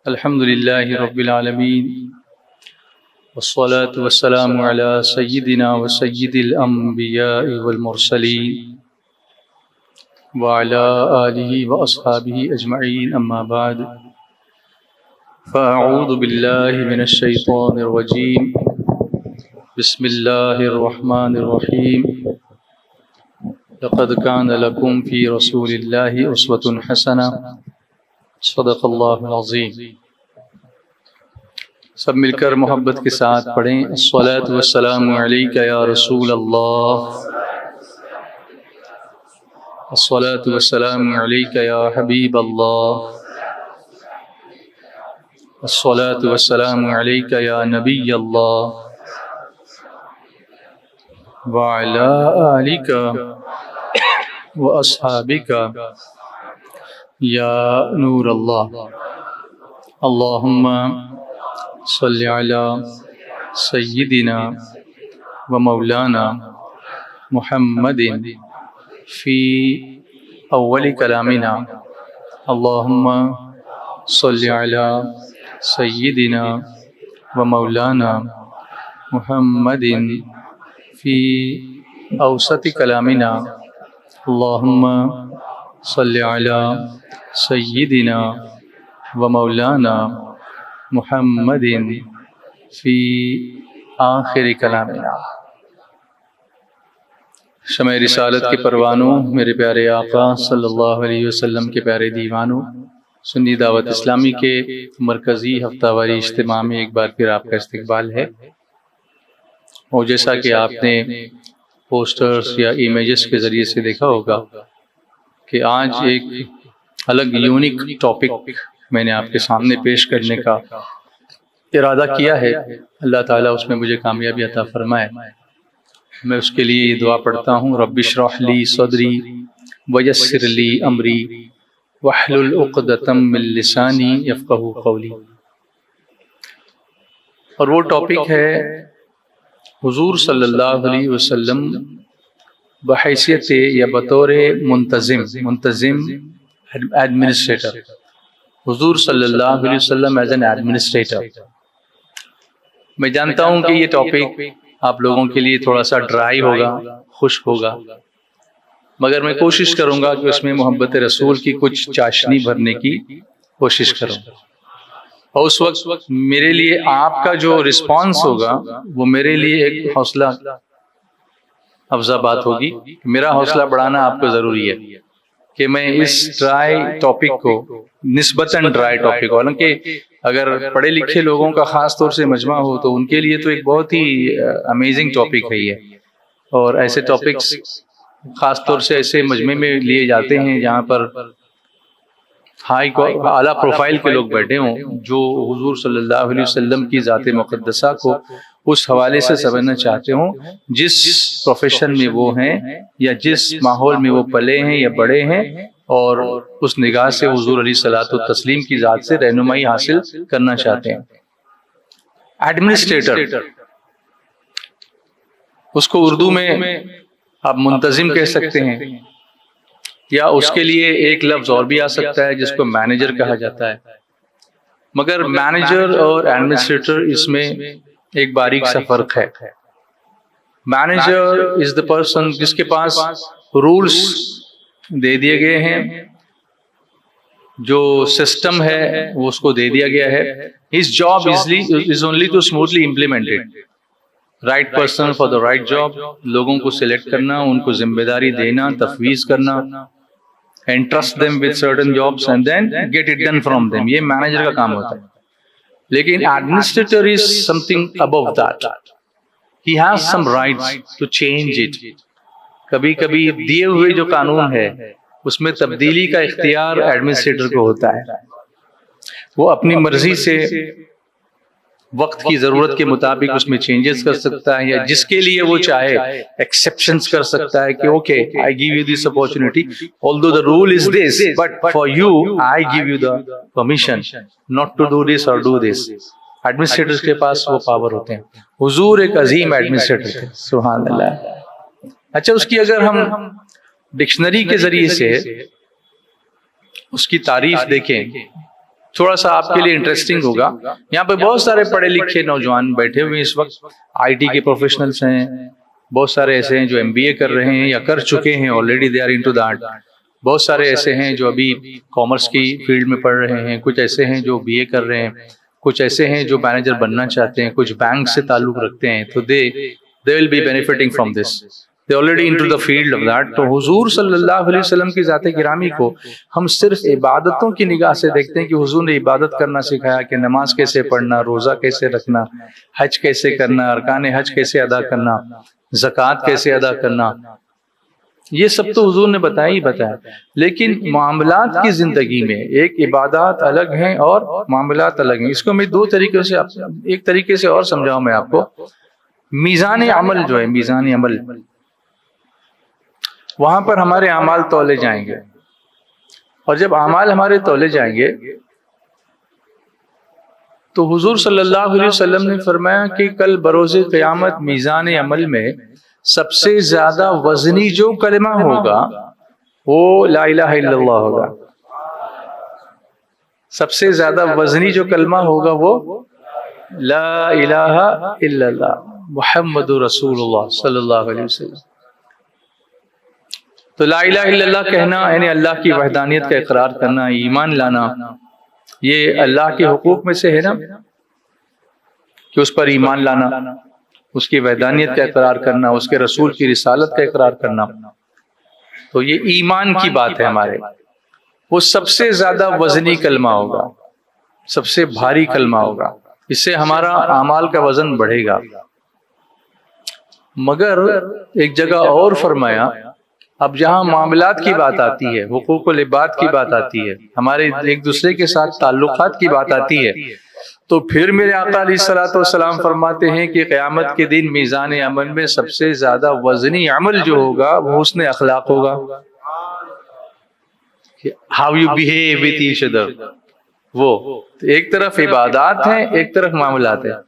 الحمد لله رب العالمين والصلاة والسلام على سيدنا وسيد الأنبياء والمرسلين وعلى آله وأصحابه أجمعين أما بعد فأعوذ بالله من الشيطان الرجيم بسم الله الرحمن الرحيم لقد كان لكم في رسول الله أسوة حسنة صدق اللہ العظیم۔ سب مل کر محبت کے ساتھ پڑھیں الصلاۃ والسلام علیک یا رسول اللہ، الصلاۃ والسلام علیک یا حبیب اللہ، الصلاۃ والسلام علیک یا نبی اللہ وعلی آلک واصحابک یا نور اللہ۔ اللہم صلی علی سیدنا و مولانا محمد فی اول کلامنا، اللہم صلی علی سیدنا و مولانا محمد فی اوسط کلامنا، اللہم صلی علی سیدنا و مولانا محمد فی آخر کلامنا۔ شمع رسالت کے پروانوں، میرے پیارے آقا صلی اللہ علیہ وسلم کے پیارے دیوانوں، سنی دعوت اسلامی کے مرکزی ہفتہ واری اجتماع میں ایک بار پھر آپ کا استقبال ہے۔ اور جیسا کہ آپ نے پوسٹرز یا امیجز کے ذریعے سے دیکھا ہوگا کہ آج ایک الگ یونیک ٹاپک میں نے آپ کے سامنے پیش کرنے کا ارادہ کیا ہے۔ اللہ تعالیٰ اس میں مجھے کامیابی عطا فرمائے۔ میں اس کے لیے یہ دعا پڑھتا ہوں، رب اشرح لی صدری ویسر لی امری واحلل عقدۃ من لسانی یفقہوا قولی۔ اور وہ ٹاپک ہے حضور صلی اللہ علیہ وسلم بحیثیت یا بطور منتظم ایڈمنسٹریٹر، حضور صلی اللہ علیہ وسلم ایز این ایڈمنسٹریٹر۔ میں جانتا ہوں کہ یہ ٹاپک آپ لوگوں کے لیے تھوڑا سا ڈرائی ہوگا، خشک ہوگا، مگر میں کوشش کروں گا کہ اس میں محبت رسول کی کچھ چاشنی بھرنے کی کوشش کروں، اور اس وقت میرے لیے آپ کا جو رسپانس ہوگا وہ میرے لیے ایک حوصلہ افزا بات ہوگی۔ میرا حوصلہ بڑھانا آپ کو ضروری ہے کہ میں اس ڈرائی ٹاپک کو، نسبتاً ڈرائی ٹاپک کو، حالانکہ اگر پڑھے لکھے لوگوں کا خاص طور سے مجمع ہو تو ان کے لیے تو ایک بہت ہی امیزنگ ٹاپک ہے یہ، اور ایسے ٹاپکس خاص طور سے ایسے مجمع میں لیے جاتے ہیں جہاں پر اعلیٰ پروفائل کے لوگ بیٹھے ہوں، جو حضور صلی اللہ علیہ وسلم کی ذات مقدسہ کو اس حوالے سے سمجھنا چاہتے ہوں جس پروفیشن میں وہ ہیں یا جس ماحول میں وہ پلے ہیں یا بڑے ہیں، اور اس نگاہ سے حضور علیہ الصلوۃ والتسلیم کی ذات سے رہنمائی حاصل کرنا چاہتے ہیں۔ ایڈمنسٹریٹر، اس کو اردو میں آپ منتظم کہہ سکتے ہیں، یا اس کے لیے ایک لفظ اور بھی آ سکتا ہے جس کو مینیجر کہا جاتا ہے، مگر مینیجر اور ایڈمنسٹریٹر اس میں ایک باریک سا فرق ہے۔ مینیجر از دا پرسن جس کے پاس رولز دے دیے گئے ہیں، جو سسٹم ہے وہ اس کو دے دیا گیا ہے۔ his job is only to smoothly implement it. Right person for the right job, لوگوں کو سلیکٹ کرنا، ان کو ذمہ داری دینا، تفویض کرنا، entrust them with certain jobs and then get it done from them، یہ مینیجر کا کام ہوتا ہے۔ لیکن administrator is something above that. He has some rights to change it. کبھی کبھی دیے ہوئے جو قانون ہے اس میں تبدیلی کا اختیار ایڈمنسٹریٹر کو ہوتا ہے۔ وہ اپنی مرضی سے وقت کی ضرورت کے مطابق اس میں چینجز کر سکتا ہے، یا جس کے لیے وہ چاہے ایکسیپشنز کر سکتا ہے کہ okay I give you this opportunity although the rule is this but for you I give you the permission not to do this or do this۔ Administrators کے پاس وہ پاور ہوتے ہیں۔ حضور ایک عظیم ایڈمنسٹریٹر تھے، سبحان اللہ۔ اچھا، اس کی اگر ہم ڈکشنری کے ذریعے سے اس کی تعریف دیکھیں تھوڑا سا آپ کے لیے انٹرسٹنگ ہوگا. یہاں پہ بہت سارے پڑھے لکھے نوجوان بیٹھے ہوئے اس وقت, آئی ٹی کے پروفیشنلز ہیں, بہت سارے ایسے ہیں جو MBA کر رہے ہیں یا کر چکے ہیں already, they are into that. بہت سارے ایسے ہیں جو ابھی کامرس کی فیلڈ میں پڑھ رہے ہیں, کچھ ایسے ہیں جو BA کر رہے ہیں, کچھ ایسے ہیں جو مینیجر بننا چاہتے ہیں, کچھ بینک سے تعلق رکھتے ہیں. تو they will be benefiting from this. They already into the field of that. تو حضور صلی اللہ علیہ وسلم کی ذات گرامی کو ہم صرف عبادتوں کی نگاہ سے دیکھتے ہیں کہ حضور نے عبادت کرنا سکھایا, کہ نماز کیسے پڑھنا, روزہ کیسے رکھنا, حج کیسے کرنا, ارکان حج کیسے ادا کرنا, زکوٰۃ کیسے ادا کرنا, یہ سب تو حضور نے بتایا ہی بتایا. لیکن معاملات کی زندگی میں ایک عبادات الگ ہیں اور معاملات الگ ہیں. اس کو میں دو طریقے سے, ایک طریقے سے اور سمجھاؤں میں آپ کو. میزان عمل جو ہے, میزان عمل, وہاں پر ہمارے اعمال تولے جائیں گے, اور جب اعمال ہمارے تولے جائیں گے تو حضور صلی اللہ علیہ وسلم نے فرمایا کہ کل بروز قیامت میزان عمل میں سب سے زیادہ وزنی جو کلمہ ہوگا وہ لا الہ الا اللہ ہوگا. سب سے زیادہ وزنی جو کلمہ ہوگا وہ لا الہ الا اللہ محمد رسول اللہ صلی اللہ علیہ وسلم. تو لا الہ الا اللہ کہنا یعنی اللہ کی وحدانیت کا اقرار کرنا, ایمان لانا. یہ اللہ کے حقوق میں سے ہے نا, کہ اس پر ایمان لانا, اس کی وحدانیت کا اقرار کرنا, اس کے رسول کی رسالت کا اقرار کرنا. تو یہ ایمان کی بات ہے ہمارے. وہ سب سے زیادہ وزنی کلمہ ہوگا, سب سے بھاری کلمہ ہوگا. اس سے ہمارا اعمال کا وزن بڑھے گا. مگر ایک جگہ اور فرمایا, اب جہاں معاملات کی بات آتی ہے, حقوق العباد کی بات آتی ہے, ہمارے ایک دوسرے کے ساتھ تعلقات کی بات آتی ہے, تو پھر میرے آقا علیہ الصلوۃ والسلام فرماتے ہیں کہ قیامت کے دن میزان عمل میں سب سے زیادہ وزنی عمل جو ہوگا وہ حسن اخلاق ہوگا. How you behave with each other. وہ ایک طرف عبادات ہیں, ایک طرف معاملات ہیں,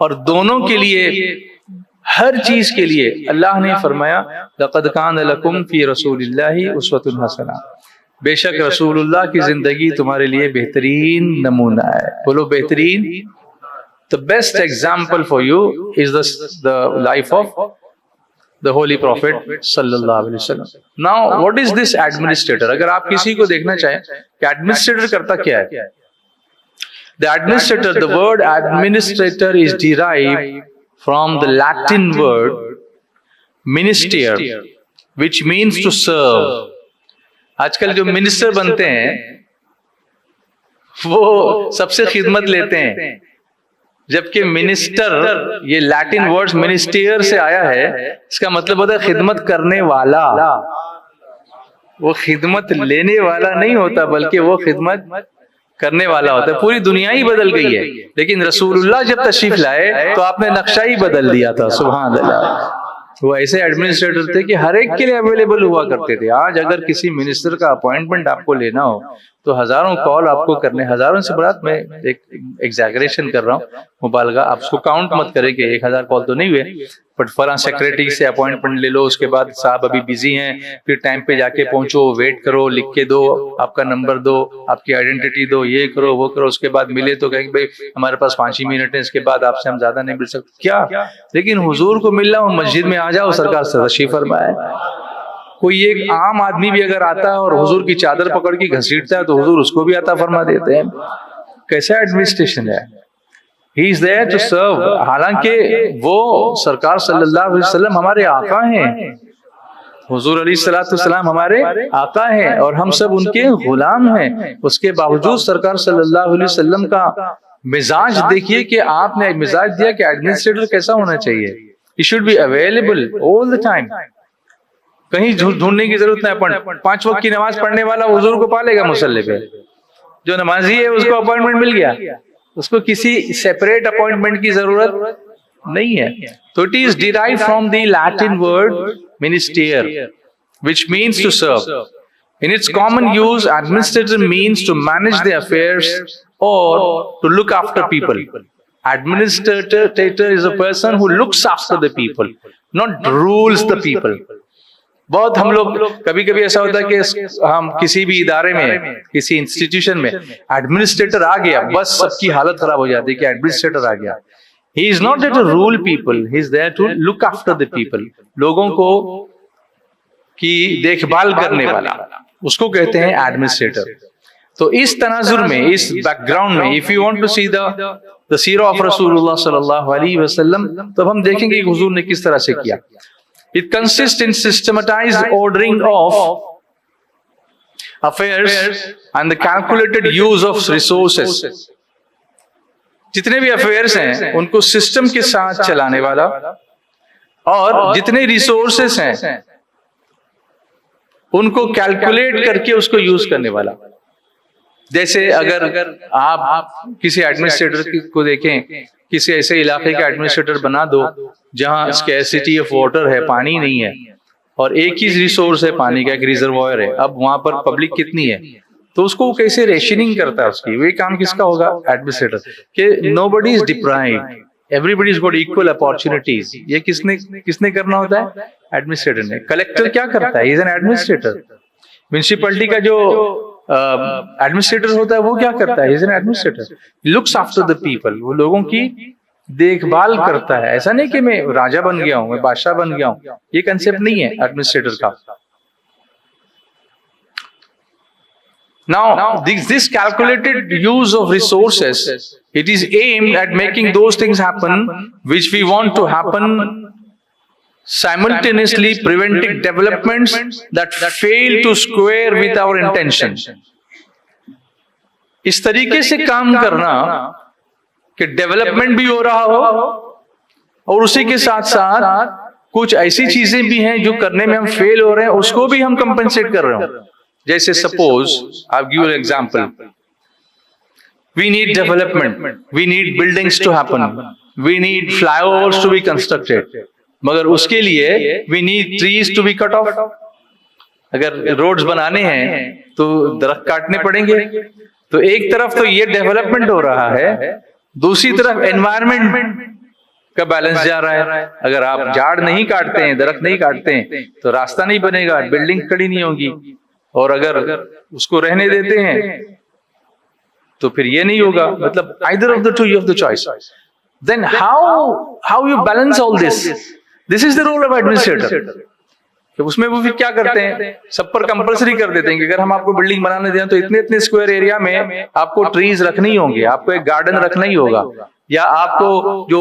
اور دونوں کے لیے, ہر چیز کے لیے اللہ نے فرمایا لقد کان لکم فی رسول اللہ اسوۃ حسنہ, بے شک رسول اللہ کی زندگی تمہارے لیے بہترین نمونہ ہے. بولو بہترین. The best example for you is the life of the holy prophet صلی اللہ علیہ وسلم. Now what is this administrator? اگر آپ کسی کو دیکھنا چاہیں کہ ایڈمنسٹریٹر کرتا کیا ہے. The administrator, the word administrator is derived from the Latin word minister, which means to serve. آج کل جو منسٹر بنتے ہیں وہ سب سے خدمت لیتے ہیں, جبکہ منسٹر یہ لیٹن ورڈ منسٹر سے آیا ہے, اس کا مطلب ہوتا ہے خدمت کرنے والا. وہ خدمت لینے والا نہیں ہوتا بلکہ وہ خدمت کرنے والا ہوتا ہے. پوری دنیا ہی بدل گئی ہے, لیکن رسول اللہ جب تشریف لائے تو آپ نے نقشہ ہی بدل دیا تھا. سبحان اللہ. وہ ایسے ایڈمنسٹریٹر تھے کہ ہر ایک کے لیے اویلیبل ہوا کرتے تھے. آج اگر کسی منسٹر کا اپوائنٹمنٹ آپ کو لینا ہو تو ہزاروں کال آپ کو کرنے, ہزاروں سے بڑا میں ایک ایگزیگریشن کر رہا ہوں, مبالغہ, آپ اس کو کاؤنٹ مت کریں کہ 1000 کال تو نہیں ہوئے, بٹ فلاں سیکرٹری سے اپوائنٹمنٹ لے لو, اس کے بعد صاحب ابھی بزی ہیں, پھر ٹائم پہ جا کے پہنچو, ویٹ کرو, لکھ کے دو, آپ کا نمبر دو, آپ کی آئیڈینٹی دو, یہ کرو وہ کرو, اس کے بعد ملے تو کہیں بھائی ہمارے پاس 5 ہی منٹ ہیں, اس کے بعد آپ سے ہم زیادہ نہیں مل سکتے. کیا لیکن حضور کو ملنا ہو, مسجد میں آ جاؤ, سرکار سے تشریف فرمائے. کوئی ایک عام آدمی بھی اگر آتا ہے اور حضور کی چادر پکڑ کے گھسیٹتا ہے تو حضور اس کو بھی عطا فرما دیتے ہیں. کیسا ایڈمنسٹریشن ہے. He is there to serve. حالانکہ وہ سرکار صلی اللہ علیہ وسلم ہمارے آقا ہیں, حضور علیہ الصلوۃ والسلام ہمارے آقا ہیں اور ہم سب ان کے غلام ہیں. اس کے باوجود سرکار صلی اللہ علیہ وسلم کا مزاج دیکھیے کہ آپ نے مزاج دیا کہ ایڈمنسٹریٹر کیسا ہونا چاہیے. He should be available all the time. کہیں ڈھونڈنے کی ضرورت نہیں. 5 وقت کی نماز پڑھنے والا حضور کو پالے گا مصلی پہ. جو نمازی ہے اس کو اپوائنٹمنٹ مل گیا, اس کو کسی سیپریٹ اپوائنٹمنٹ کی ضرورت نہیں ہے. تو it is derived from the Latin word minister, which means to serve. In its common use, administrator means to manage the affairs or to look after people. Administrator is a person who looks after the people, not rules the people. بہت ہم لوگ کبھی کبھی ایسا ہوتا ہے کہ ہم کسی بھی ادارے میں کسی انسٹیٹیوشن میں ایڈمنسٹریٹر آ گیا بس سب کی حالت خراب ہو جاتی ہے کہ ایڈمنسٹریٹر آ گیا. He is not there to rule people, he is there to look after the people. لوگوں کو کی دیکھ بھال کرنے والا اس کو کہتے ہیں ایڈمنسٹریٹر. تو اس تناظر میں اس بیک گراؤنڈ میں if you want to see the سیرہ of رسول اللہ صلی اللہ علیہ وسلم تو ہم دیکھیں گے کہ حضور نے کس طرح سے کیا. It consists in systematized ordering of affairs and the calculated use of resources. جتنے بھی افیئرس ہیں ان کو سسٹم کے ساتھ چلانے والا اور جتنے ریسورسز ہیں ان کو کیلکولیٹ کر کے اس کو یوز کرنے والا. جیسے اگر آپ کسی ایڈمنسٹریٹر کو دیکھیں, کسی ایسے علاقے کا ایڈمنسٹریٹر بنا دو جہاں اسکیرسٹی آف واٹر ہے, پانی نہیں ہے, اور ایک ہی ریسورس ہے پانی کا, ایک ریزروائر ہے, اب وہاں پر پبلک کتنی ہے, تو اس کو کیسے ریشننگ کرتا ہے اس کی, وہ کام کس کا ہوگا, ایڈمنسٹریٹر. کہ nobody is deprived, everybody is got equal opportunities. یہ کس نے کرنا ہوتا ہے, ایڈمنسٹریٹر نے. کلیکٹر کیا کرتا ہے, he is an administrator. Municipality کا جو ایڈمنسٹریٹر ہوتا ہے وہ کیا کرتا ہے, he is an administrator. Looks after the people, وہ لوگوں کی دیکھ بھال کرتا ہے. ایسا نہیں کہ میں راجا بن گیا ہوں, میں بادشاہ بن گیا ہوں, یہ کنسپٹ نہیں ہے ایڈمنسٹریٹر کا. Now, this calculated use of resources, it is aimed at making those things happen which we want to happen, simultaneously preventing developments that fail to square with our intention. اس طریقے سے کام کرنا کہ development بھی ہو رہا ہو اور اسی کے ساتھ ساتھ کچھ ایسی چیزیں بھی ہیں جو کرنے میں ہم فیل ہو رہے ہیں, اس کو بھی ہم کمپنسیٹ کر رہے ہوں. جیسے suppose I'll give you an example. We need development, we need buildings to happen, we need flyovers to be constructed, مگر اس کے لیے we need trees to be cut off. اگر روڈز بنانے ہیں تو درخت کاٹنے پڑیں گے. تو ایک طرف تو یہ ڈیولپمنٹ ہو رہا ہے, دوسری طرف انوائرمنٹ کا بیلنس جا رہا ہے. اگر آپ جھاڑ نہیں کاٹتے ہیں, درخت نہیں کاٹتے ہیں تو راستہ نہیں بنے گا, بلڈنگ کھڑی نہیں ہوگی, اور اگر اس کو رہنے دیتے ہیں تو پھر یہ نہیں ہوگا. مطلب either of the two you have the choice. Then how you balance all this? This is the role of administrator. کہ اس میں وہ پھر کیا کرتے ہیں, سب پر کمپلسری کر دیتے ہیں کہ اگر ہم آپ کو بلڈنگ بنانے دیں تو اتنے اسکوائر ایریا میں آپ کو ٹریز رکھنے ہی ہوں گے, آپ کو ایک گارڈن رکھنا ہی ہوگا, یا آپ کو جو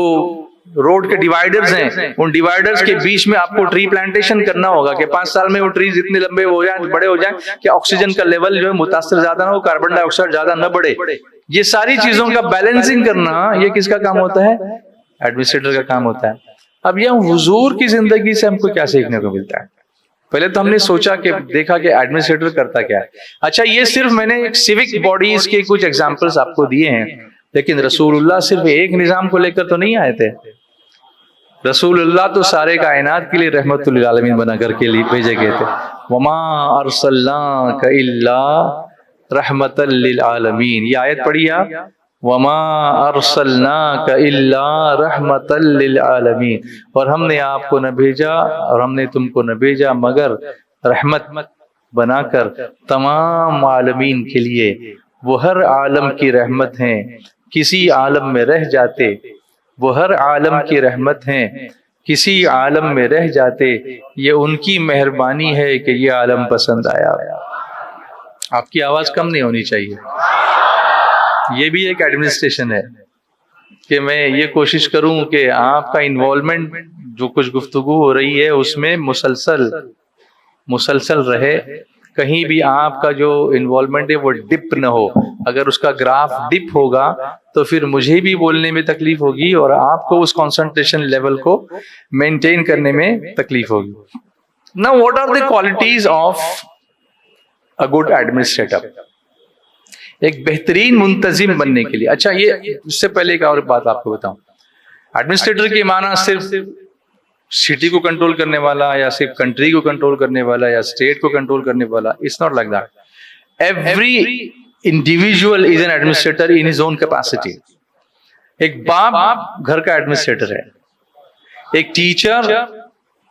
روڈ کے ڈیوائڈرز ہیں ان ڈیوائڈرز کے بیچ میں آپ کو ٹری پلانٹیشن کرنا ہوگا کہ 5 سال میں وہ ٹریز اتنے لمبے ہو جائیں, بڑے ہو جائیں کہ آکسیجن کا لیول جو ہے متاثر زیادہ نہ ہو, کاربن ڈائی آکسائڈ زیادہ نہ بڑھے. یہ ساری چیزوں کا بیلنسنگ کرنا یہ کس کا کام ہوتا ہے, ایڈمنسٹریٹر کا کام ہوتا ہے. اب یہ حضور کی زندگی سے ہم کو کیا سیکھنے کو ملتا ہے. پہلے تو ہم نے سوچا کہ دیکھا کہ ایڈمنسٹریٹر کرتا کیا ہے. اچھا, یہ صرف میں نے سیوک باڈیز کے کچھ ایگزامپلس آپ کو دیے ہیں, لیکن رسول اللہ صرف ایک نظام کو لے کر تو نہیں آئے تھے. رسول اللہ تو سارے کائنات کے لیے رحمت للعالمین بنا کر کے لیے بھیجے گئے تھے. وما ارسلناک الا رحمت للعالمین. یہ آیت پڑھی آپ, وما ارسلناک الا رحمت للعالمین, اور ہم نے آپ کو نہ بھیجا اور ہم نے تم کو نہ بھیجا مگر رحمت بنا کر تمام عالمین کے لیے. وہ ہر عالم کی رحمت ہیں, کسی عالم میں رہ جاتے, وہ ہر عالم کی رحمت ہیں, کسی عالم میں رہ جاتے, یہ ان کی مہربانی ہے کہ یہ عالم پسند آیا. آپ کی آواز کم نہیں ہونی چاہیے. یہ بھی ایک ایڈمنسٹریشن ہے کہ میں یہ کوشش کروں کہ آپ کا انوالومنٹ جو کچھ گفتگو ہو رہی ہے اس میں مسلسل رہے. کہیں بھی آپ کا جو انوالومنٹ ہے وہ ڈپ نہ ہو. اگر اس کا گراف ڈپ ہوگا تو پھر مجھے بھی بولنے میں تکلیف ہوگی اور آپ کو اس کانسنٹریشن لیول کو مینٹین کرنے میں تکلیف ہوگی. Now what are the qualities of a good administrator? ایک بہترین منتظم بننے کے لیے. اچھا, یہ اس سے پہلے ایک اور بات آپ کو بتاؤں. ایڈمنسٹریٹر کی معنی صرف سٹی کو کنٹرول کرنے والا یا صرف کنٹری کو کنٹرول کرنے والا یا اسٹیٹ کو کنٹرول کرنے والا. It's not like that. Every individual is an administrator in his own capacity. ایک باپ گھر کا ایڈمنسٹریٹر ہے, ایک teacher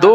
2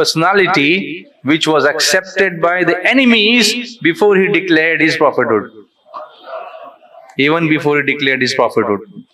personality which was accepted by the enemies before he declared his prophethood, even before he declared his prophethood।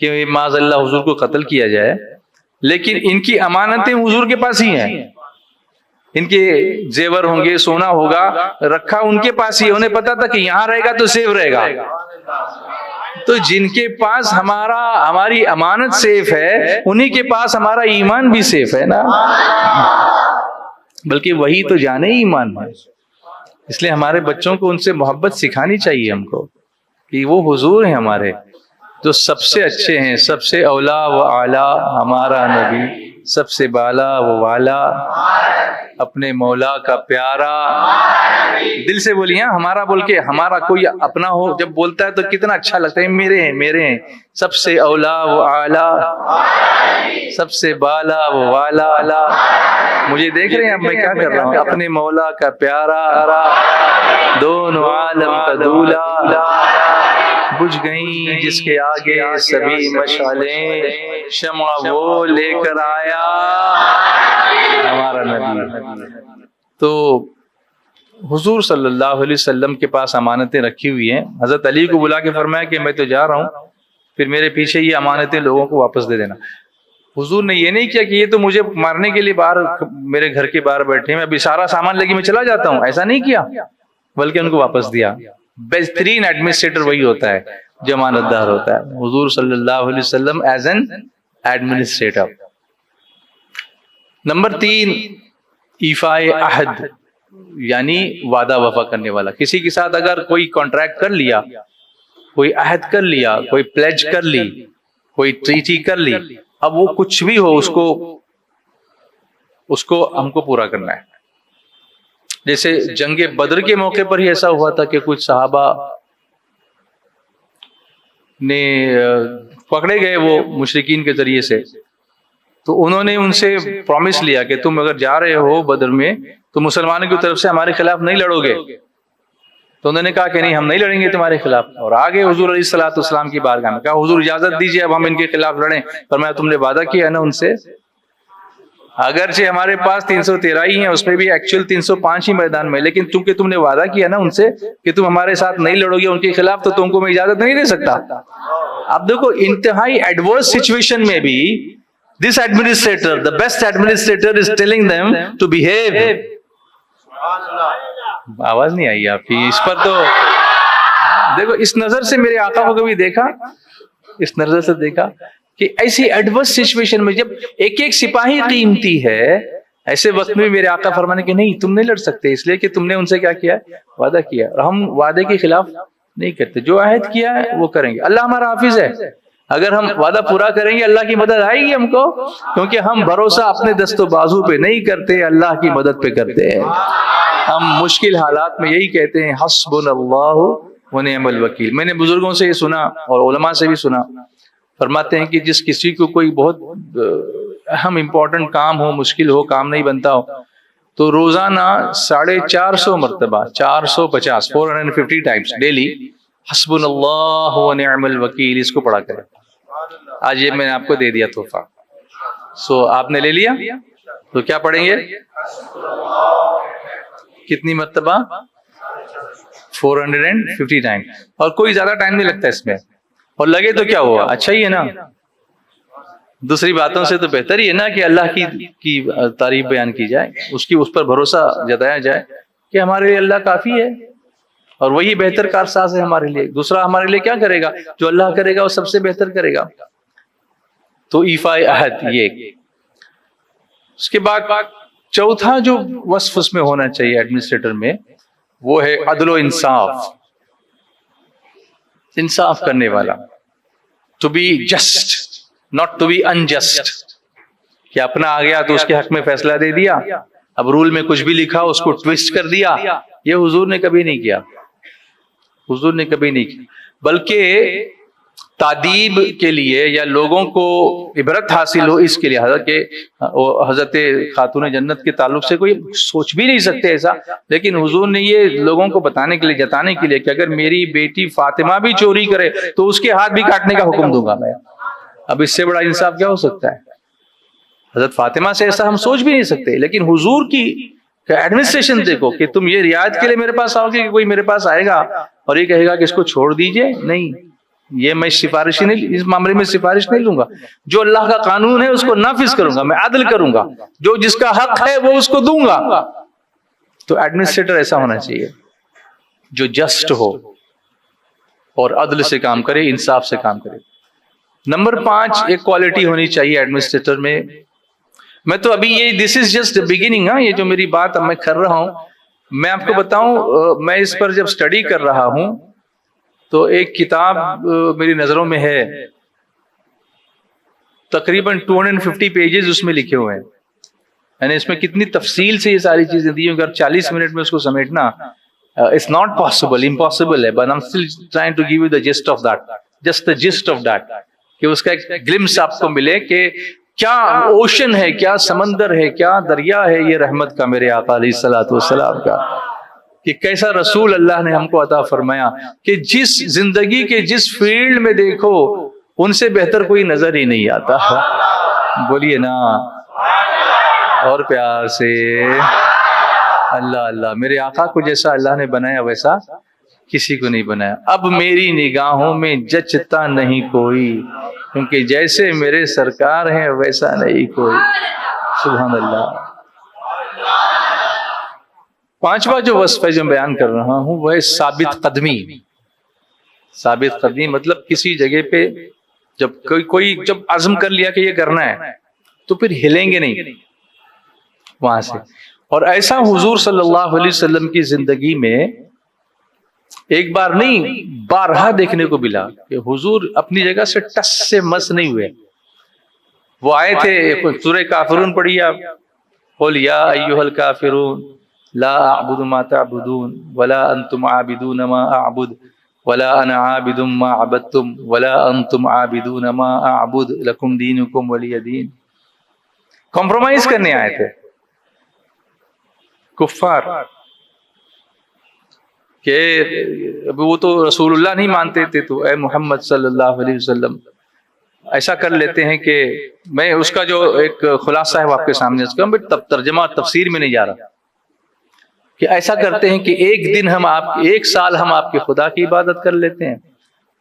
کہ معاذ اللہ حضور کو قتل کیا جائے، لیکن ان کی امانتیں حضور کے پاس ہی ہیں، ان کے زیور ہوں گے، سونا ہوگا، رکھا ان کے پاس ہی ہے، انہیں پتا تھا کہ یہاں رہے گا تو سیف رہے گا۔ تو جن کے پاس ہماری امانت سیف ہے، انہی کے پاس ہمارا ایمان بھی سیف ہے نا، بلکہ وہی تو جانے ایمان ہے۔ اس لیے ہمارے بچوں کو ان سے محبت سکھانی چاہیے ہم کو، کہ وہ حضور ہیں ہمارے جو سب سے اچھے ہیں، سب سے اولا و اعلیٰ ہمارا نبی، سب سے بالا و والا اپنے مولا کا پیارا۔ دل سے بولیے ہمارا بول کے، ہمارا کوئی اپنا ہو جب بولتا ہے تو کتنا اچھا لگتا ہے، میرے ہیں میرے ہیں، سب سے اولا و اعلیٰ، سب سے بالا و والا۔ مجھے دیکھ رہے ہیں اب میں کیا کر رہا ہوں، اپنے مولا کا پیارا، دونوں عالم کا دولا، بجھ گئیں جس کے آگے سبھی مشعلیں، شمع وہ لے کر آیا ہمارا نبی۔ تو حضور صلی اللہ علیہ وسلم کے پاس امانتیں رکھی ہوئی ہیں۔ حضرت علی کو بلا کے فرمایا کہ میں تو جا رہا ہوں، پھر میرے پیچھے یہ امانتیں لوگوں کو واپس دے دینا۔ حضور نے یہ نہیں کیا کہ یہ تو مجھے مارنے کے لیے باہر میرے گھر کے باہر بیٹھے ہیں، میں ابھی سارا سامان لے کے میں چلا جاتا ہوں، ایسا نہیں کیا، بلکہ ان کو واپس دیا۔ بہترین ایڈمنسٹریٹر وہی ہوتا ہے جو امانت دار ہوتا ہے، حضور صلی اللہ علیہ وسلم ایز این ایڈمنسٹریٹر۔ نمبر 3، ایفاء عہد، یعنی وعدہ وفا کرنے والا۔ کسی کے ساتھ اگر کوئی کانٹریکٹ کر لیا، کوئی عہد کر لیا، کوئی پلیج کر لی، کوئی ٹریٹی کر لی، اب وہ کچھ بھی ہو اس کو ہم کو پورا کرنا ہے۔ جیسے جنگ بدر کے موقع پر ہی ایسا ہوا تھا کہ کچھ صحابہ نے پکڑے گئے وہ مشرکین کے ذریعے سے، تو انہوں نے ان سے پرومس لیا کہ تم اگر جا رہے ہو بدر میں تو مسلمانوں کی طرف سے ہمارے خلاف نہیں لڑو گے، تو انہوں نے کہا کہ نہیں ہم نہیں لڑیں گے تمہارے خلاف، اور آگے حضور علیہ الصلوۃ والسلام کی بارگاہ میں کہا حضور اجازت دیجیے اب ہم ان کے خلاف لڑیں۔ فرمایا تم نے وعدہ کیا ہے نا ان سے، اگرچہ ہمارے پاس 313 ہی ہیں، اس میں بھی ایکچوئل 305 ہی میدان میں، لیکن چونکہ تم نے وعدہ کیا نا ان سے کہ تم ہمارے ساتھ نہیں لڑو گے ان کے خلاف، تو تم کو میں اجازت نہیں دے سکتا۔ اب دیکھو انتہائی ایڈورس سچویشن میں بھی this administrator, the best administrator is telling them to behave۔ آواز نہیں آئی آپ کی اس پر؟ تو دیکھو اس نظر سے میرے آقا کو کبھی دیکھا، اس نظر سے دیکھا کہ ایسی ایڈورس سچویشن میں جب ایک ایک سپاہی قیمتی ہے، ایسے وقت میں میرے آقا فرمانے کہ نہیں تم نہیں لڑ سکتے، اس لیے کہ تم نے ان سے کیا کیا، وعدہ کیا، اور ہم وعدے کے خلاف نہیں کرتے، جو عہد کیا ہے وہ کریں گے۔ اللہ ہمارا حافظ ہے، اگر ہم وعدہ پورا کریں گے اللہ کی مدد آئے گی ہم کو، کیونکہ ہم بھروسہ اپنے دست و بازو پہ نہیں کرتے، اللہ کی مدد پہ کرتے ہیں۔ ہم مشکل حالات میں یہی کہتے ہیں حسبنا اللہ و نعم الوکیل۔ میں نے بزرگوں سے یہ سنا اور علماء سے بھی سنا، فرماتے ہیں کہ جس کسی کو کوئی بہت اہم امپورٹنٹ کام ہو، مشکل ہو، کام نہیں بنتا ہو، تو روزانہ 450 مرتبہ 450 450 ٹائمز ڈیلی حسبنا اللہ و نعم الوکیل اس کو پڑھا کرے۔ آج یہ میں نے آپ کو دے دیا تحفہ، سو آپ نے لے لیا، تو کیا پڑھیں گے؟ کتنی مرتبہ؟ 450 ٹائم، اور کوئی زیادہ ٹائم نہیں لگتا اس میں، اور لگے تو کیا ہوا، اچھا ہی ہے نا، دوسری باتوں سے تو بہتر ہی ہے نا کہ اللہ کی تعریف بیان کی جائے، اس پر بھروسہ جتایا جائے کہ ہمارے لیے اللہ کافی ہے اور وہی بہتر کارساز ہے ہمارے لیے، دوسرا ہمارے لیے کیا کرے گا، جو اللہ کرے گا وہ سب سے بہتر کرے گا۔ تو ایفاء عہد یہ۔ اس کے بعد چوتھا جو وصف اس میں ہونا چاہیے ایڈمنسٹریٹر میں، وہ ہے عدل و انصاف، انصاف کرنے والا، to be just not to be unjust, کہ اپنا آ گیا تو اس کے حق میں فیصلہ دے دیا، اب رول میں کچھ بھی لکھا اس کو ٹویسٹ کر دیا، یہ حضور نے کبھی نہیں کیا، حضور نے کبھی نہیں کیا، بلکہ تعدیب کے لیے یا لوگوں کو عبرت حاصل ہو اس کے لیے، حضرت خاتون جنت کے تعلق سے کوئی سوچ بھی نہیں سکتے ایسا، لیکن حضور نے یہ لوگوں کو بتانے کے لیے، جتانے کے لیے کہ اگر میری بیٹی فاطمہ بھی چوری کرے تو اس کے ہاتھ بھی کاٹنے کا حکم دوں گا میں۔ اب اس سے بڑا انصاف کیا ہو سکتا ہے؟ حضرت فاطمہ سے ایسا ہم سوچ بھی نہیں سکتے، لیکن حضور کی ایڈمنسٹریشن دیکھو کہ تم یہ رعایت کے لیے میرے پاس آؤ گے کہ کوئی میرے پاس آئے گا اور یہ کہے گا کہ اس کو چھوڑ دیجئے، نہیں، یہ میں سفارشی نہیں، اس معاملے میں سفارش نہیں لوں گا. جو اللہ کا قانون ہے اس کو نافذ کروں گا، میں عدل کروں گا، جو جس کا حق ہے وہ اس کو دوں گا. تو ایڈمنسٹریٹر ایسا ہونا چاہیے جو جسٹ ہو اور عدل سے کام کرے، انصاف سے کام کرے. نمبر 5 ایک کوالٹی ہونی چاہیے ایڈمنسٹریٹر میں. میں تو ابھی یہ دس از جسٹ بگننگ، یہ جو میری بات اب میں کر رہا ہوں، میں آپ کو بتاؤں، میں اس پر جب سٹڈی کر رہا ہوں تو ایک کتاب میری نظروں میں ہے، تقریباً 250 پیجز اس میں لکھے ہوئے ہیں. یعنی اس میں کتنی تفصیل سے یہ ساری چیزیں دی ہیں، اگر 40 منٹ میں اس کو سمیٹنا it's not possible, impossible ہے. But I'm still trying to give you the gist of that, just the gist of that, کہ اس کا ایک گلمس آپ کو ملے کہ کیا اوشن ہے، کیا سمندر ہے، کیا دریا ہے یہ رحمت کا میرے آقا علیہ الصلوۃ والسلام کا، کہ کیسا رسول اللہ نے ہم کو عطا فرمایا کہ جس زندگی کے جس فیلڈ میں دیکھو ان سے بہتر کوئی نظر ہی نہیں آتا. بولیے نا اور پیار سے اللہ اللہ. میرے آقا کو جیسا اللہ نے بنایا ویسا کسی کو نہیں بنایا. اب میری نگاہوں میں جچتا نہیں کوئی، کیونکہ جیسے میرے سرکار ہیں ویسا نہیں کوئی. سبحان اللہ. 5واں جو وصف ہے جو بیان کر رہا ہوں وہ ہے ثابت قدمی. ثابت قدمی مطلب کسی جگہ پہ جب کوئی جب عزم کر لیا کہ یہ کرنا ہے تو پھر ہلیں گے نہیں وہاں سے. اور ایسا حضور صلی اللہ علیہ وسلم کی زندگی میں ایک بار نہیں بارہا دیکھنے کو ملا کہ حضور اپنی جگہ سے ٹس سے مس نہیں ہوئے. وہ آئے تھے، سورہ کافرون پڑھی آپ، قل یا ایھا الکافرون لا اعبد ما تعبدون ولا انتم عابدون ما اعبد ولا انا عابد ما عبدتم ولا انتم عابدون ما اعبد لکم دینکم ولی دین. کمپرومائز کرنے آئے تھے کفار کہ وہ تو رسول اللہ نہیں مانتے تھے، تو اے محمد صلی اللہ علیہ وسلم ایسا کر لیتے ہیں کہ میں اس کا جو ایک خلاصہ ہے وہ آپ کے سامنے اس کا ترجمہ تفسیر میں نہیں جا رہا، کہ ایسا کرتے ہیں کہ ایک سال ہم آپ کے خدا کی عبادت کر لیتے ہیں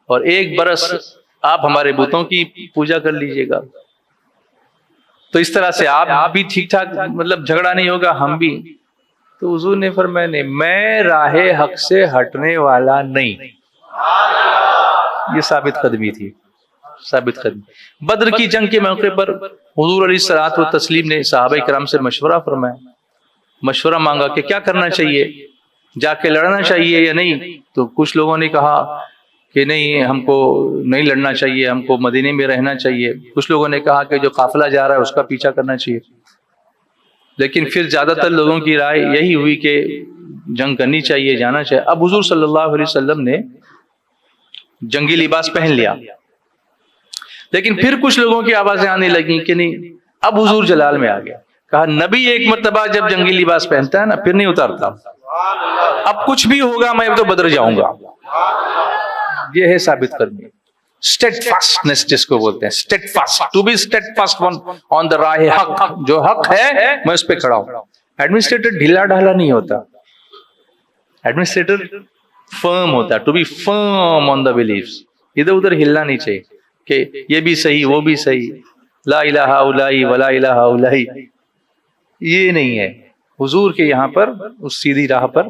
اور 1 برس آپ ہمارے بتوں کی پوجا کر لیجئے گا. تو اس طرح سے آپ بھی ٹھیک ٹھاک مطلب جھگڑا نہیں ہوگا، ہم بھی. تو حضور نے فرمایا نہیں، میں راہ حق سے ہٹنے والا نہیں. یہ ثابت قدمی تھی، ثابت قدمی. بدر کی جنگ کے موقع پر حضور علیہ الصلوۃ والتسلیم نے صحابہ کرام سے مشورہ فرمایا، مشورہ مانگا کہ کیا کرنا چاہیے، جا کے لڑنا چاہیے یا نہیں. تو کچھ لوگوں نے کہا کہ نہیں، ہم کو نہیں لڑنا چاہیے، ہم کو مدینے میں رہنا چاہیے. کچھ لوگوں نے کہا کہ جو قافلہ جا رہا ہے اس کا پیچھا کرنا چاہیے. لیکن پھر زیادہ تر لوگوں کی رائے یہی ہوئی کہ جنگ کرنی چاہیے، جانا چاہیے. اب حضور صلی اللہ علیہ وسلم نے جنگی لباس پہن لیا، لیکن پھر کچھ لوگوں کی آوازیں آنے لگیں کہ نہیں، اب حضور جلال میں آ گیا. کہا نبی ایک مرتبہ جب جنگی لباس پہنتا ہے نا پھر نہیں اتارتا، اب کچھ بھی ہوگا میں تو بدر جاؤں گا. یہ ہے ثابت قدمی، steadfastness جس کو بولتے ہیں، steadfast, to be steadfast on the راہ حق. جو حق ہے میں اس پہ کھڑا ہوں. ایڈمنسٹریٹر ڈھیلا ڈھالا نہیں ہوتا، ایڈمنسٹریٹر فرم ہوتا ہے. to be firm on the beliefs. ادھر ادھر ہلنا نہیں چاہیے کہ یہ بھی صحیح وہ بھی صحیح، لا الہ الا ولا الہ الا، یہ نہیں ہے. حضور کے یہاں پر اس سیدھی راہ پر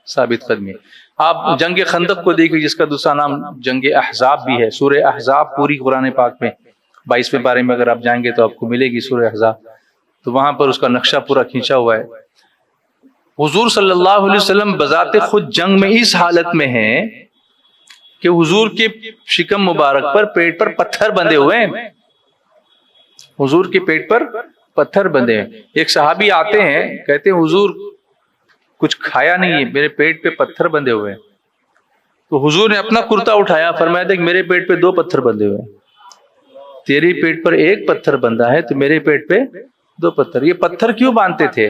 ثابت قدمی. آپ جنگ خندق کو دیکھیں جس کا دوسرا نام جنگ احزاب بھی ہے. سورہ احزاب پوری قرآن پاک میں 22ویں پارے میں اگر آپ جائیں گے تو آپ کو ملے گی سورہ احزاب، تو وہاں پر اس کا نقشہ پورا کھینچا ہوا ہے. حضور صلی اللہ علیہ وسلم بذات خود جنگ میں اس حالت میں ہیں کہ حضور کے شکم مبارک پر پیٹ پر پتھر بندھے ہوئے ہیں. حضور کے پیٹ پر پتھر بندھے ہیں. ایک صحابی آتے ہیں کہتے ہیں حضور کچھ کھایا نہیں ہے، میرے پیٹ پہ پتھر بندھے ہوئے ہیں. تو حضور نے اپنا کرتا اٹھایا، فرمایا دیکھ میرے پیٹ پہ 2 پتھر بندھے ہوئے ہیں، تیرے پیٹ پر 1 پتھر بندھا ہے تو میرے پیٹ پہ 2 پتھر. یہ پتھر کیوں باندھتے تھے؟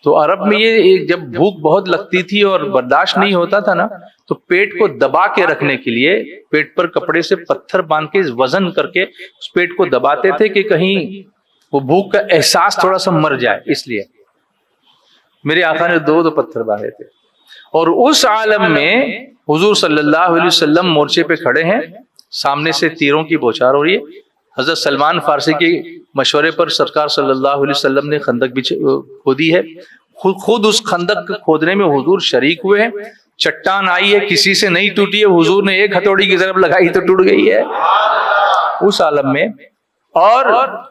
تو عرب میں یہ جب بھوک بہت لگتی تھی اور برداشت نہیں ہوتا تھا نا، تو پیٹ کو دبا کے رکھنے کے لیے پیٹ پر کپڑے سے پتھر باندھ کے وزن کر کے اس پیٹ کو دباتے تھے کہ کہیں وہ بھوک کا احساس تھوڑا سا مر جائے. اس لیے میرے آقا نے 2 پتھر باندھے تھے. اور اس عالم میں حضور صلی اللہ علیہ وسلم مورچے پہ کھڑے ہیں سامنے سے تیروں کی بوچھار ہو رہی ہے. حضرت سلمان فارسی کے مشورے پر سرکار صلی اللہ علیہ وسلم نے خندق بھی کھودی ہے. خود اس خندق کھودنے میں حضور شریک ہوئے ہیں. چٹان آئی ہے, کسی سے نہیں ٹوٹی ہے, حضور نے ایک ہتھوڑی کی ضرب لگائی تو ٹوٹ گئی ہے اس عالم میں. اور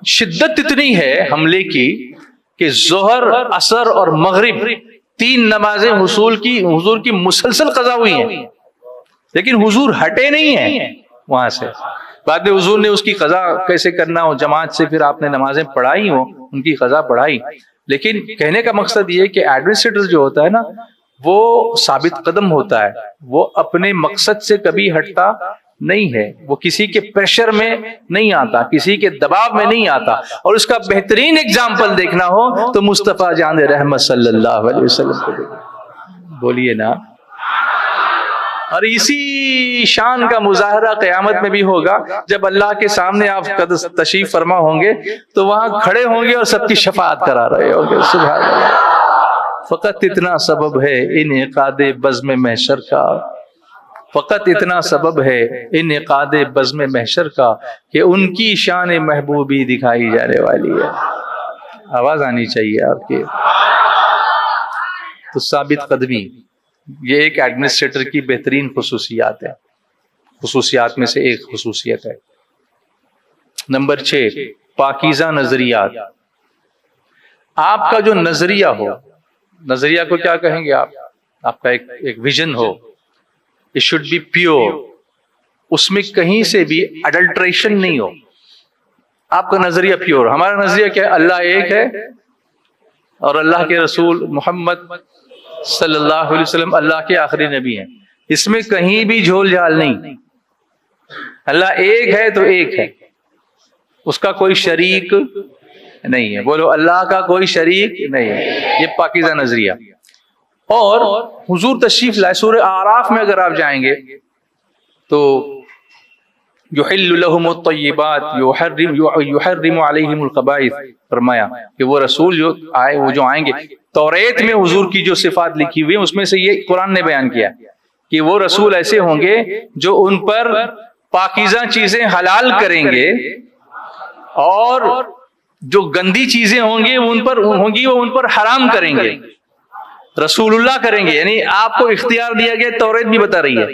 شدت اتنی ہے حملے کی کہ ظہر, عصر اور مغرب 3 نمازیں حضور کی مسلسل قضا ہوئی ہیں, لیکن حضور ہٹے نہیں ہیں وہاں سے. بعد میں حضور نے اس کی قضا کیسے کرنا ہو, جماعت سے پھر آپ نے نمازیں پڑھائی ہوں, ان کی قضا پڑھائی. لیکن کہنے کا مقصد یہ کہ ایڈمنسٹریٹر جو ہوتا ہے نا, وہ ثابت قدم ہوتا ہے, وہ اپنے مقصد سے کبھی ہٹتا نہیں ہے, وہ کسی کے پریشر میں نہیں آتا, کسی کے دباؤ میں نہیں آتا. اور اس کا بہترین اگزامپل دیکھنا ہو تو مصطفیٰ جان رحمت صلی اللہ علیہ وسلم کو دیکھنا. بولیے نا. اور اسی شان کا مظاہرہ قیامت میں بھی ہوگا جب اللہ کے سامنے آپ تشریف فرما ہوں گے تو وہاں کھڑے ہوں گے اور سب کی شفاعت کرا رہے ہوں گے. سبحان اللہ. فقط اتنا سبب ہے انعقاد بزم محشر کا, فقط اتنا سبب ہے انعقاد بزم محشر کا کہ ان کی شان محبوبی دکھائی جانے والی ہے. آواز آنی چاہیے آپ کی. تو ثابت قدمی یہ ایک ایڈمنسٹریٹر کی بہترین خصوصیات ہے, خصوصیات میں سے ایک خصوصیت ہے. نمبر 6, پاکیزہ نظریات. آپ کا جو نظریہ ہو, نظریہ کو کیا کہیں گے آپ کا ایک vision who, it should be pure, اس میں کہیں سے بھی اڈلٹریشن نہیں ہو. آپ کا نظریہ پیور. ہمارا نظریہ کیا ہے؟ اللہ ایک ہے اور اللہ کے رسول محمد صلی اللہ علیہ وسلم اللہ کے آخری نبی ہیں. اس میں کہیں بھی جھول جھال نہیں. اللہ ایک ہے تو ایک ہے, اس کا کوئی شریک نہیں ہے. بولو اللہ کا کوئی شریک نہیں ہے. یہ پاکیزہ نظریہ. اور حضور تشریف لائے, سورہ اعراف میں اگر آپ جائیں گے تو یحل لهم الطیبات یحرم علیہم الخبائث, فرمایا کہ وہ رسول جو آئیں گے, توریت میں حضور کی جو صفات لکھی ہوئی ہیں اس میں سے یہ قرآن نے بیان کیا کہ وہ رسول ایسے ہوں گے جو ان پر پاکیزہ چیزیں حلال کریں گے, اور جو گندی چیزیں ہوں گی وہ ان پر حرام کریں گے. رسول اللہ کریں گے, یعنی آپ کو اختیار دیا گیا. توریت بھی بتا رہی ہے,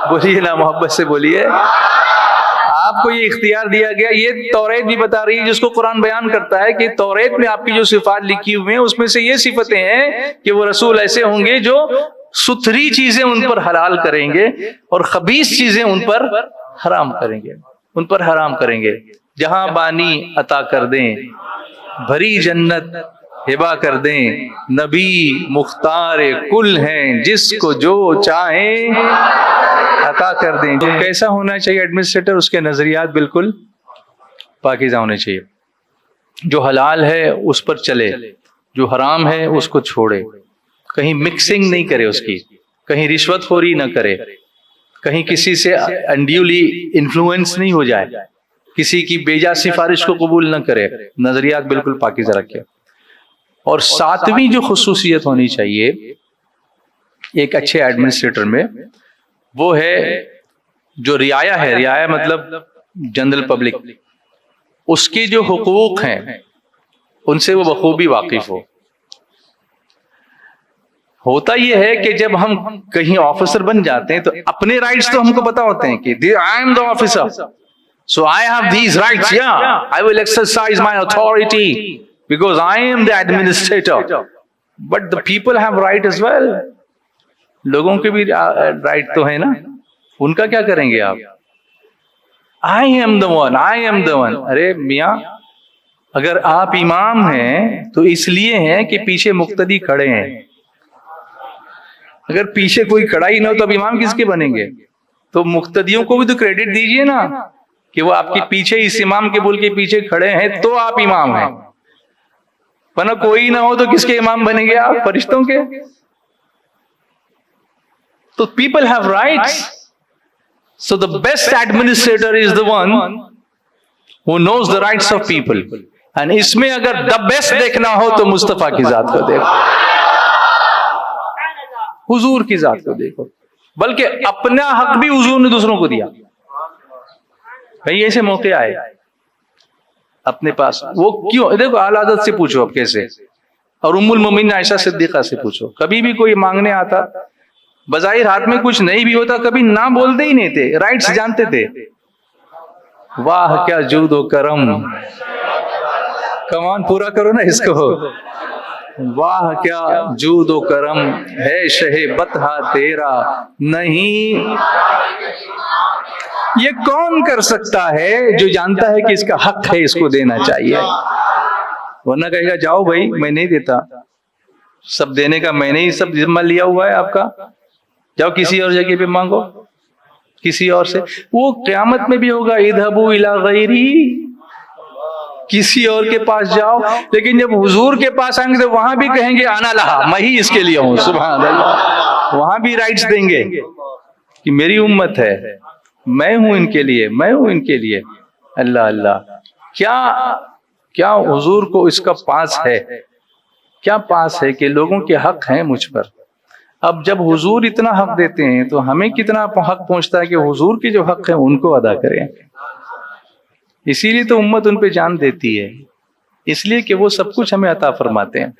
بولیے نا محبت سے بولیے. آپ کو یہ اختیار دیا گیا, یہ توریت بھی بتا رہی ہے, جس کو قرآن بیان کرتا ہے کہ توریت میں آپ کی جو صفات لکھی ہوئی ہیں اس میں سے یہ صفتیں ہیں کہ وہ رسول ایسے ہوں گے جو ستھری چیزیں ان پر حلال کریں گے اور خبیث چیزیں ان پر حرام کریں گے, ان پر حرام کریں گے. جہاں بانی عطا کر دیں, بھری جنت ہبا کر دیں, نبی مختار کل ہیں, جس کو جو چاہیں عطا کر دیں. کیسا ہونا چاہیے ایڈمنسٹریٹر؟ اس کے نظریات بالکل پاکیزہ ہونے چاہیے. جو حلال ہے اس پر چلے, جو حرام ہے اس کو چھوڑے, کہیں مکسنگ نہیں کرے اس کی, کہیں رشوت خوری نہ کرے, کہیں کسی سے انڈیولی انفلوئنس نہیں ہو جائے, کسی کی بیجا سفارش کو قبول نہ کرے. نظریات بالکل پاکیزہ رکھے. اور 7ویں جو خصوصیت ہونی چاہیے ایک اچھے ایڈمنسٹریٹر میں, وہ ہے جو رعایا ہے. رعایا مطلب جنرل پبلک, اس کے جو حقوق ہیں ان سے وہ بخوبی واقف ہو. ہوتا یہ ہے کہ جب ہم کہیں آفیسر بن جاتے ہیں تو اپنے رائٹس تو ہم کو پتا ہوتے ہیں کہ I am the officer, so I have these rights, yeah, I will exercise my authority because I am the administrator. But the people have right as well. لوگوں کے بھی رائٹ تو ہے نا, ان کا کیا کریں گے آپ؟ I am the one, I am the one. ارے میاں, اگر آپ امام ہیں تو اس لیے ہیں کہ پیچھے مقتدی کھڑے ہیں. اگر پیچھے کوئی کھڑا ہی نہ ہو تو اب امام کس کے بنیں گے؟ تو مقتدیوں کو بھی تو کریڈٹ دیجئے نا کہ وہ آپ کے پیچھے اس امام کے بول کے پیچھے کھڑے ہیں تو آپ امام ہیں. ورنہ کوئی نہ ہو تو کس کے امام بنیں گے آپ؟ فرشتوں کے. تو people have rights. So the best administrator is the one who knows the rights of people. And اس میں اگر the best دیکھنا ہو تو مصطفیٰ کی ذات کو دیکھو, حضور کی ذات کو دیکھو. بلکہ اپنا حق بھی حضور نے دوسروں کو دیا. بھائی ایسے موقع آئے اپنے پاس، وہ کیوں؟ دیکھو اعلی حضرت سے پوچھو اب کیسے، اور ام المومنین عائشہ صدیقہ سے پوچھو، کبھی بھی کوئی مانگنے آتا بظاہر ہاتھ میں کچھ نہیں بھی ہوتا کبھی نہ بولتے ہی نہیں تھے، رائٹس جانتے تھے. واہ کیا جود و کرم، کمان پورا کرو نا اس کو. واہ کیا جود و کرم ہے شہ بطحہ تیرا، نہیں یہ کون کر سکتا ہے جو جانتا ہے کہ اس کا حق ہے، اس کو دینا چاہیے. ورنہ کہے گا جاؤ بھائی میں نہیں دیتا، سب دینے کا میں نے ہی سب ذمہ لیا ہوا ہے آپ کا، جاؤ کسی اور جگہ پہ مانگو کسی اور سے. وہ قیامت میں بھی ہوگا اذهبوا الی غیری، کسی اور کے پاس جاؤ. لیکن جب حضور کے پاس آئیں گے تو وہاں بھی کہیں گے انا لہا، میں ہی اس کے لیے ہوں. سبحان اللہ، وہاں بھی رائٹس دیں گے کہ میری امت ہے، میں ہوں ان کے لیے، میں ہوں ان کے لیے. اللہ اللہ، کیا حضور کو اس کا پاس ہے، کیا پاس ہے کہ لوگوں کے حق ہیں مجھ پر. اب جب حضور اتنا حق دیتے ہیں تو ہمیں کتنا حق پہنچتا ہے کہ حضور کے جو حق ہیں ان کو ادا کریں. اسی لیے تو امت ان پہ جان دیتی ہے، اس لیے کہ وہ سب کچھ ہمیں عطا فرماتے ہیں.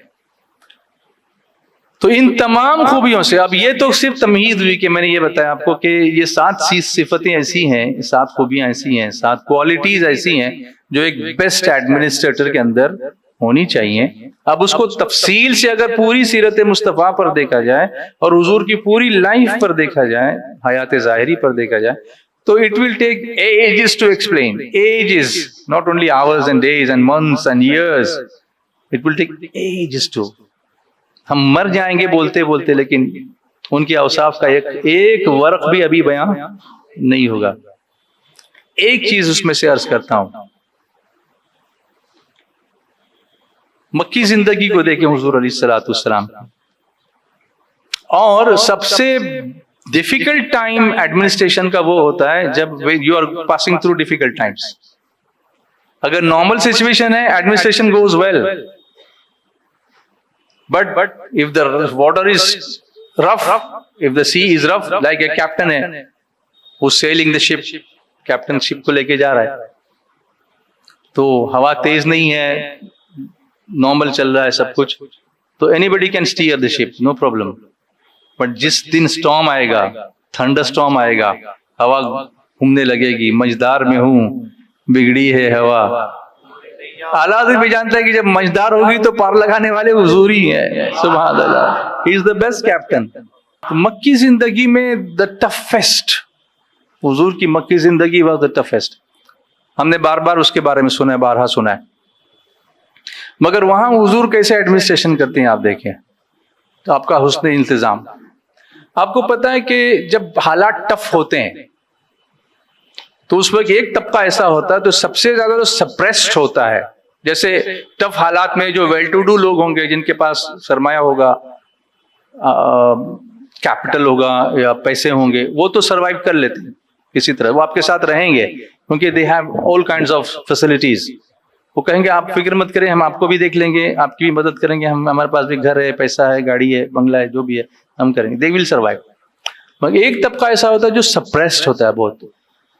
تو ان تمام خوبیوں سے، اب یہ تو صرف تمہید ہوئی کہ میں نے یہ بتایا آپ کو کہ یہ 7 صفتیں ایسی ہیں، 7 خوبیاں ایسی ہیں، 7 کوالٹیز ایسی ہیں جو ایک بیسٹ ایڈمنسٹریٹر کے اندر ہونی چاہیے. اب اس کو تفصیل سے اگر پوری سیرت مصطفیٰ پر دیکھا جائے اور حضور کی پوری لائف پر دیکھا جائے، حیات ظاہری پر دیکھا جائے، تو it will take ages to explain. Ages, not only hours and days and months and years. It will take ages to. ہم مر جائیں گے بولتے بولتے، لیکن ان کے اوصاف کا ایک ورق بھی ابھی بیان نہیں ہوگا. ایک چیز اس میں سے عرض کرتا ہوں، مکی زندگی کو دیکھیں حضور علیہ الصلوۃ والسلام، اور سب سے ڈیفیکلٹ ٹائم ایڈمنسٹریشن کا وہ ہوتا ہے جب you are passing through difficult times. اگر نارمل سچویشن ہے administration goes well, but if the water is rough, if the sea is rough, like a captain ہے وہ سیلنگ دا شپ، کیپٹن شپ کو لے کے جا رہا ہے، تو ہوا تیز نہیں ہے، نارمل چل رہا ہے سب کچھ، تو anybody can steer the ship, no problem. But جس دن سٹارم آئے گا، تھنڈر سٹارم آئے گا، ہوا گھومنے لگے گی، مجدار میں ہوں بگڑی ہے ہوا. اعلیٰ حضرت بھی جانتا ہے کہ جب مجدار ہوگی تو پار لگانے والے حضور ہی ہیں. سبحان اللہ، ہی از دا بیسٹ کیپٹن. مکی زندگی میں دا ٹفیسٹ، حضور کی مکی زندگی واز دا ٹفیسٹ. ہم نے بار بار اس کے بارے میں سنا ہے، بارہا سنا ہے. مگر وہاں حضور کیسے ایڈمنسٹریشن کرتے ہیں آپ دیکھیں تو آپ کا حسن انتظام. آپ کو پتا ہے کہ جب حالات ٹف ہوتے ہیں تو اس وقت ایک طبقہ ایسا ہوتا ہے تو سب سے زیادہ تو سپریسڈ ہوتا ہے. جیسے ٹف حالات میں جو ویل ٹو ڈو لوگ ہوں گے، جن کے پاس سرمایہ ہوگا، کیپٹل ہوگا یا پیسے ہوں گے، وہ تو سروائیو کر لیتے ہیں کسی طرح، وہ آپ کے ساتھ رہیں گے کیونکہ they have all kinds of facilities. وہ کہیں گے آپ فکر مت کریں، ہم آپ کو بھی دیکھ لیں گے، آپ کی بھی مدد کریں گے، ہمارے پاس بھی گھر ہے، پیسہ ہے، گاڑی ہے، بنگلہ ہے، جو بھی ہے ہم کریں گے. دے ول سروائیو. مگر ایک طبقہ ایسا ہوتا ہے جو سپریسڈ ہوتا ہے بہت،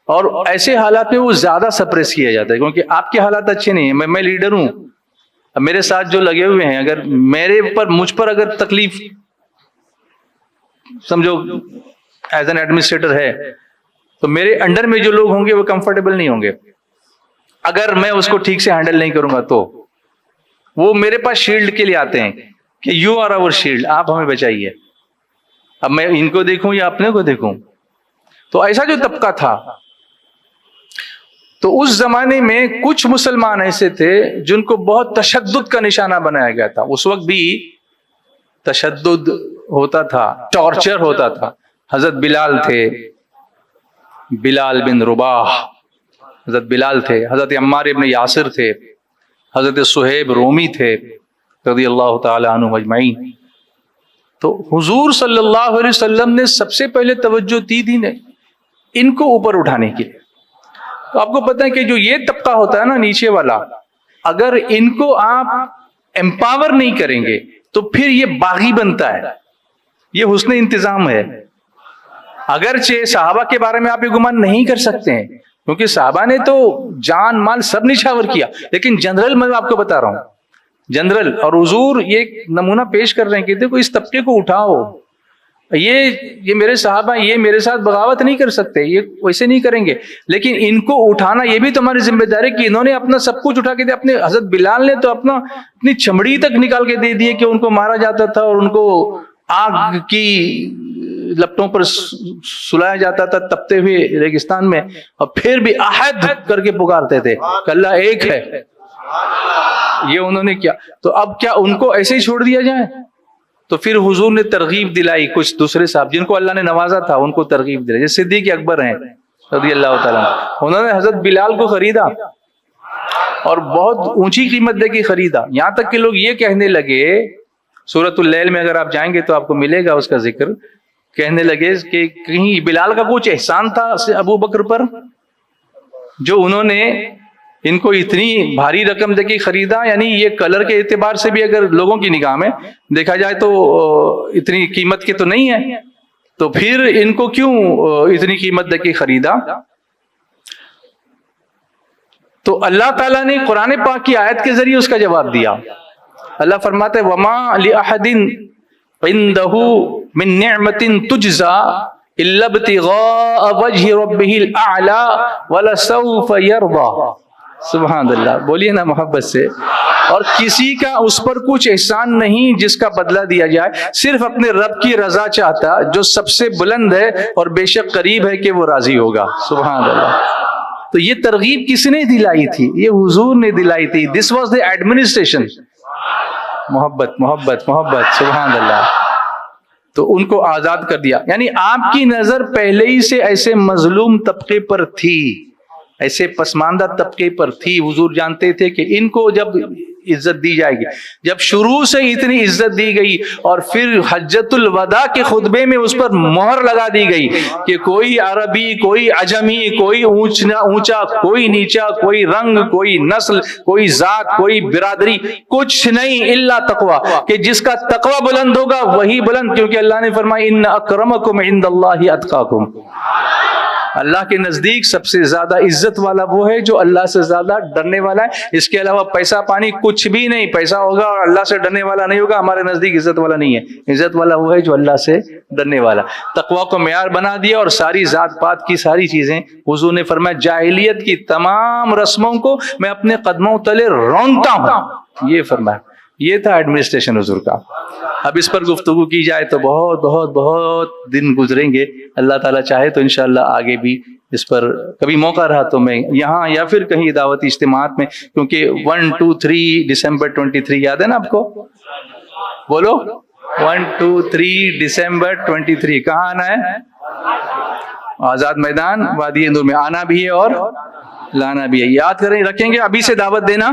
اور ایسے حالات میں وہ زیادہ سپریس کیا جاتا ہے کیونکہ آپ کے حالات اچھے نہیں ہیں. میں لیڈر ہوں، اب میرے ساتھ جو لگے ہوئے ہیں، اگر مجھ پر اگر تکلیف سمجھو ایز این ایڈمنسٹریٹر ہے تو میرے انڈر میں جو لوگ ہوں گے وہ کمفرٹیبل نہیں ہوں گے. اگر میں اس کو ٹھیک سے ہینڈل نہیں کروں گا تو وہ میرے پاس شیلڈ کے لیے آتے ہیں کہ یو آر آور شیلڈ، آپ ہمیں بچائیے. اب میں ان کو دیکھوں یا اپنے کو دیکھوں؟ تو ایسا جو طبقہ تھا، تو اس زمانے میں کچھ مسلمان ایسے تھے جن کو بہت تشدد کا نشانہ بنایا گیا تھا. اس وقت بھی تشدد ہوتا تھا، ٹارچر ہوتا تھا. حضرت بلال تھے، بلال بن رباح، حضرت بلال تھے، حضرت عمار ابن یاسر تھے، حضرت صہیب رومی تھے رضی اللہ تعالی عنہ اجمعین. تو حضور صلی اللہ علیہ وسلم نے سب سے پہلے توجہ دی ان کو اوپر اٹھانے کے لیے. تو آپ کو پتہ ہے کہ جو یہ طبقہ ہوتا ہے نا نیچے والا، اگر ان کو آپ امپاور نہیں کریں گے تو پھر یہ باغی بنتا ہے. یہ حسن انتظام ہے. اگرچہ صحابہ کے بارے میں آپ یہ گمان نہیں کر سکتے ہیں کیونکہ صحابہ نے تو جان مال سب نچھاور کیا، لیکن جنرل میں آپ کو بتا رہا ہوں جنرل، اور حضور یہ نمونہ پیش کر رہے ہیں کہ دیکھو اس طبقے کو اٹھاؤ، یہ میرے صحابہ یہ میرے ساتھ بغاوت نہیں کر سکتے، یہ ویسے نہیں کریں گے، لیکن ان کو اٹھانا یہ بھی تمہاری ذمہ داری کہ انہوں نے اپنا سب کچھ اٹھا کے دیا. اپنے حضرت بلال نے تو اپنی چمڑی تک نکال کے دے دیے کہ ان کو مارا جاتا تھا اور ان کو آگ کی لپٹوں پر سلایا جاتا تھا تپتے ہوئے ریگستان میں، اور پھر بھی احد کر کے پکارتے تھے کہ اللہ ایک ہے. یہ انہوں نے کیا، تو اب کیا ان کو ایسے ہی چھوڑ دیا جائے؟ تو پھر حضور نے ترغیب دلائی کچھ دوسرے صاحب جن کو اللہ نے نوازا تھا، ان کو ترغیب دلائی، جیسے صدیق اکبر ہیں رضی اللہ تعالیٰ، انہوں نے حضرت بلال کو خریدا اور بہت اونچی قیمت دے کے خریدا، یہاں تک کہ لوگ یہ کہنے لگے، سورۃ اللیل میں اگر آپ جائیں گے تو آپ کو ملے گا اس کا ذکر، کہنے لگے کہ کہیں بلال کا کچھ احسان تھا ابو بکر پر جو انہوں نے ان کو اتنی بھاری رقم دے کے خریدا. یعنی یہ کلر کے اعتبار سے بھی اگر لوگوں کی نگاہ میں دیکھا جائے تو اتنی قیمت کے تو نہیں ہے، تو پھر ان کو کیوں اتنی قیمت دے کے خریدا؟ تو اللہ تعالیٰ نے قرآن پاک کی آیت کے ذریعے اس کا جواب دیا. اللہ فرماتے ہیں وَمَا لِأَحَدٍ عِنْدَهُ مِن نِعْمَةٍ تُجْزَى إِلَّا ابْتِغَاءَ وَجْهِ رَبِّهِ الْأَعْلَى وَلَسَوْفَ يَرْضَى. سبحان اللہ، بولیے نا محبت سے. اور کسی کا اس پر کچھ احسان نہیں جس کا بدلہ دیا جائے، صرف اپنے رب کی رضا چاہتا جو سب سے بلند ہے اور بے شک قریب ہے کہ وہ راضی ہوگا. سبحان اللہ. تو یہ ترغیب کس نے دلائی تھی؟ یہ حضور نے دلائی تھی. This was the administration. محبت محبت محبت. سبحان اللہ. تو ان کو آزاد کر دیا. یعنی آپ کی نظر پہلے ہی سے ایسے مظلوم طبقے پر تھی، ایسے پسماندہ طبقے پر تھی. حضور جانتے تھے کہ ان کو جب عزت دی جائے گی، جب شروع سے اتنی عزت دی گئی اور پھر حجۃ الوداع کے خطبے میں اس پر مہر لگا دی گئی کہ کوئی عربی، کوئی عجمی، کوئی اونچا، کوئی نیچا، کوئی رنگ، کوئی نسل، کوئی ذات، کوئی برادری، کچھ نہیں الا تقوی، کہ جس کا تقوی بلند ہوگا وہی بلند، کیونکہ اللہ نے فرمایا ان اکرمکم عند اللہ اتقاکم. اللہ کے نزدیک سب سے زیادہ عزت والا وہ ہے جو اللہ سے زیادہ ڈرنے والا ہے. اس کے علاوہ پیسہ پانی کچھ بھی نہیں. پیسہ ہوگا اور اللہ سے ڈرنے والا نہیں ہوگا، ہمارے نزدیک عزت والا نہیں ہے. عزت والا وہ ہے جو اللہ سے ڈرنے والا. تقوی کو معیار بنا دیا اور ساری ذات پات کی ساری چیزیں. حضور نے فرمایا جاہلیت کی تمام رسموں کو میں اپنے قدموں تلے رونتا ہوں. یہ فرمایا. یہ تھا ایڈمنسٹریشن حضور کا. اب اس پر گفتگو کی جائے تو بہت بہت بہت دن گزریں گے. اللہ تعالیٰ چاہے تو انشاءاللہ آگے بھی اس پر کبھی موقع رہا تو میں یہاں یا پھر کہیں دعوتی اجتماعات میں، کیونکہ 1 2 3 دسمبر 23 یاد ہے نا آپ کو؟ بولو 1 2 3 دسمبر 23 کہاں آنا ہے؟ آزاد میدان وادی نور میں آنا بھی ہے اور لانا بھی ہے. یاد کریں، رکھیں گے، ابھی سے دعوت دینا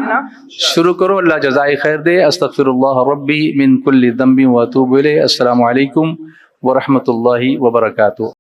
شروع کرو. اللہ جزائے خیر دے. استغفر اللہ ربی من کل ذنب واتوب الیہ. السلام علیکم ورحمۃ اللہ وبرکاتہ.